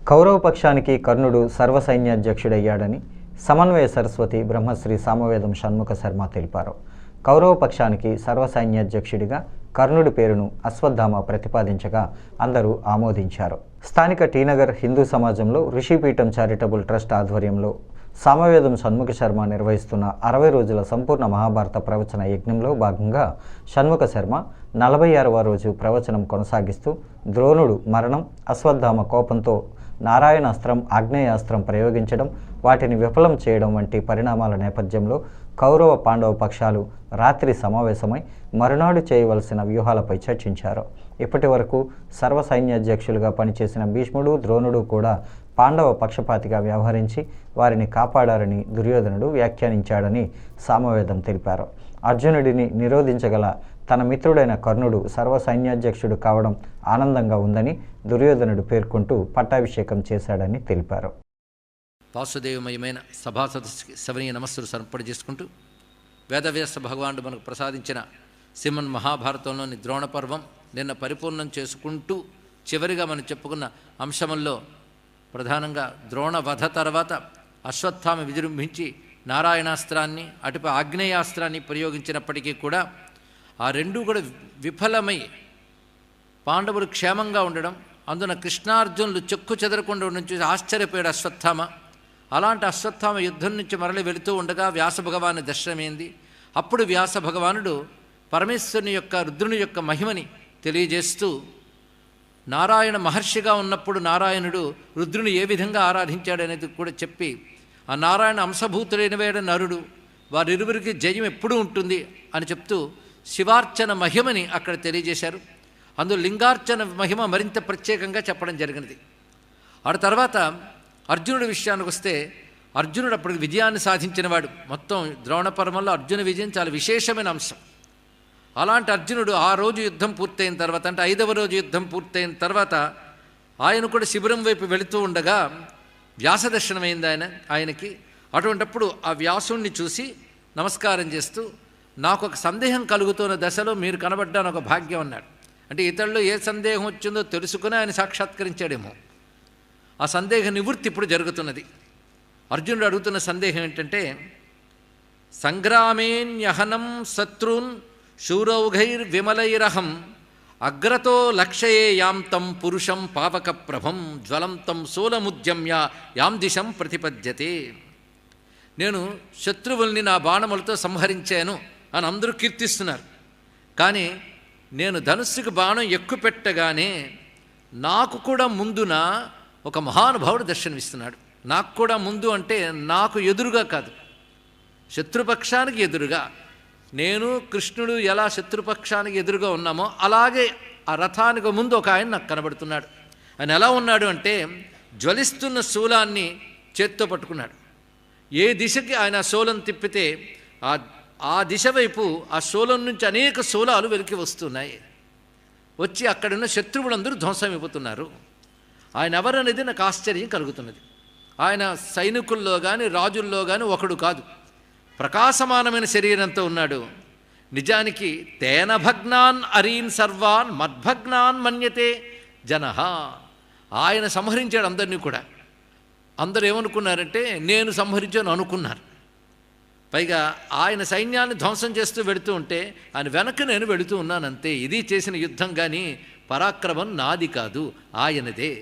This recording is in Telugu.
కౌరవ పక్షానికి కర్ణుడు సర్వసైన్యాధ్యక్షుడయ్యాడని సమన్వయ సరస్వతి బ్రహ్మశ్రీ సామవేదం షణ్ముఖ శర్మ తెలిపారు. కౌరవ పక్షానికి సర్వసైన్యాధ్యక్షుడిగా కర్ణుడి పేరును అశ్వత్థామ ప్రతిపాదించగా అందరూ ఆమోదించారు. స్థానిక టీనగర్ హిందూ సమాజంలో ఋషిపీఠం చారిటబుల్ ట్రస్ట్ ఆధ్వర్యంలో సామవేదం షణ్ముఖ శర్మ నిర్వహిస్తున్న 60 రోజుల సంపూర్ణ మహాభారత ప్రవచన యజ్ఞంలో భాగంగా షణ్ముఖ శర్మ 46వ రోజు ప్రవచనం కొనసాగిస్తూ ద్రోణుడు మరణం, అశ్వత్థామ కోపంతో నారాయణాస్త్రం, ఆగ్నేయాస్త్రం ప్రయోగించడం, వాటిని విఫలం చేయడం వంటి పరిణామాల నేపథ్యంలో కౌరవ పాండవ పక్షాలు రాత్రి సమావేశమై మరునాడు చేయవలసిన వ్యూహాలపై చర్చించారు. ఇప్పటి వరకు సర్వసైన్యాధ్యక్షులుగా పనిచేసిన భీష్ముడు, ద్రోణుడు కూడా పాండవ పక్షపాతిగా వ్యవహరించి వారిని కాపాడారని దుర్యోధనుడు వ్యాఖ్యానించాడని సామవేదం తెలిపారు. అర్జునుడిని నిరోధించగల తన మిత్రుడైన కర్ణుడు సర్వసైన్యాధ్యక్షుడు కావడం ఆనందంగా ఉందని దుర్యోధనుడు పేర్కొంటూ పట్టాభిషేకం చేశాడని తెలిపారు. వాసుదేవమయమైన సభా సదస్సుకి సవనీయ నమస్సులు సమర్పణ చేసుకుంటూ వేదవ్యాస భగవానుడు మనకు ప్రసాదించిన శ్రీమన్ మహాభారతంలోని ద్రోణ పర్వం నిన్న పరిపూర్ణం చేసుకుంటూ చివరిగా మనం చెప్పుకున్న అంశముల్లో ప్రధానంగా ద్రోణ వధ తర్వాత అశ్వత్థామ విజృంభించి నారాయణాస్త్రాన్ని అటుపై ఆగ్నేయాస్త్రాన్ని ప్రయోగించినప్పటికీ కూడా ఆ రెండూ కూడా విఫలమై పాండవులు క్షేమంగా ఉండడం, అందున కృష్ణార్జునులు చెక్కు చెదరకుండా ఉండడం చూసి ఆశ్చర్యపోయాడు అశ్వత్థామ. అలాంటి అశ్వత్థామ యుద్ధం నుంచి మరలి వెళుతూ ఉండగా వ్యాస భగవాను దర్శనమైంది. అప్పుడు వ్యాస భగవానుడు పరమేశ్వరుని యొక్క రుద్రుని యొక్క మహిమని తెలియజేస్తూ నారాయణ మహర్షిగా ఉన్నప్పుడు నారాయణుడు రుద్రుని ఏ విధంగా ఆరాధించాడనేది కూడా చెప్పి ఆ నారాయణ అంశభూతుడైన వేడ నరుడు వారిరువురికి జయం ఎప్పుడూ ఉంటుంది అని చెప్తూ శివార్చన మహిమని అక్కడ తెలియజేశారు. అందులో లింగార్చన మహిమ మరింత ప్రత్యేకంగా చెప్పడం జరిగినది. ఆ తర్వాత అర్జునుడి విషయానికి వస్తే అర్జునుడు అప్పటికి విజయాన్ని సాధించినవాడు. మొత్తం ద్రోణపర్వంలో అర్జున విజయం చాలా విశేషమైన అంశం. అలాంటి అర్జునుడు ఆ రోజు యుద్ధం పూర్తయిన తర్వాత, అంటే 5వ రోజు యుద్ధం పూర్తయిన తర్వాత ఆయన కూడా శిబిరం వైపు వెళుతూ ఉండగా వ్యాస దర్శనమైంది ఆయనకి. అటువంటప్పుడు ఆ వ్యాసుణ్ణి చూసి నమస్కారం చేస్తూ నాకు ఒక సందేహం కలుగుతున్న దశలో మీరు కనబడ్డాను ఒక భాగ్యం అన్నాడు. అంటే ఇతరుల్లో ఏ సందేహం వచ్చిందో తెలుసుకుని ఆయన సాక్షాత్కరించాడేమో. ఆ సందేహ నివృత్తి ఇప్పుడు జరుగుతున్నది. అర్జునుడు అడుగుతున్న సందేహం ఏంటంటే, సంగ్రామేన్యహనం శత్రూన్ శూరౌఘైర్విమలైరహం అగ్రతో లక్షయే యాంతం పురుషం పావక ప్రభం జ్వలంతం సోలముద్యమ్య యాం దిశం ప్రతిపద్యతే. నేను శత్రువుల్ని నా బాణములతో సంహరించాను అని అందరూ కీర్తిస్తున్నారు. కానీ నేను ధనుస్సుకు బాణం ఎక్కుపెట్టగానే నాకు కూడా ముందున ఒక మహానుభావుడు దర్శనమిస్తున్నాడు. నాకు కూడా ముందు అంటే నాకు ఎదురుగా కాదు, శత్రుపక్షానికి ఎదురుగా. నేను కృష్ణుడు ఎలా శత్రుపక్షానికి ఎదురుగా ఉన్నామో అలాగే ఆ రథానికి ముందు ఒక ఆయన నాకు కనబడుతున్నాడు. ఆయన ఎలా ఉన్నాడు అంటే జ్వలిస్తున్న శూలాన్ని చేత్తో పట్టుకున్నాడు. ఏ దిశకి ఆయన శూలం తిప్పితే ఆ దిశ వైపు ఆ శూలం నుంచి అనేక శూలాలు వెలికి వస్తున్నాయి. వచ్చి అక్కడున్న శత్రువులందరూ ధ్వంసమైపోతున్నారు. ఆయన ఎవరనేది నాకు ఆశ్చర్యం కలుగుతున్నది. ఆయన సైనికుల్లో కానీ రాజుల్లో కానీ ఒకడు కాదు, ప్రకాశమానమైన శరీరంతో ఉన్నాడు. నిజానికి తేన భగ్నాన్ అరీన్ సర్వాన్ మద్భగ్నాన్ మన్యతే జనః. ఆయన సంహరించాడు అందరినీ కూడా. అందరూ ఏమనుకున్నారంటే నేను సంహరించాను అనుకున్నారు. పైగా ఆయన సైన్యాన్ని ధ్వంసం చేస్తూ వెళుతూ ఉంటే ఆయన వెనక నేను వెళుతూ ఉన్నానంతే. ఇది చేసిన యుద్ధం కానీ పరాక్రమం నాది కాదు, ఆయనదే.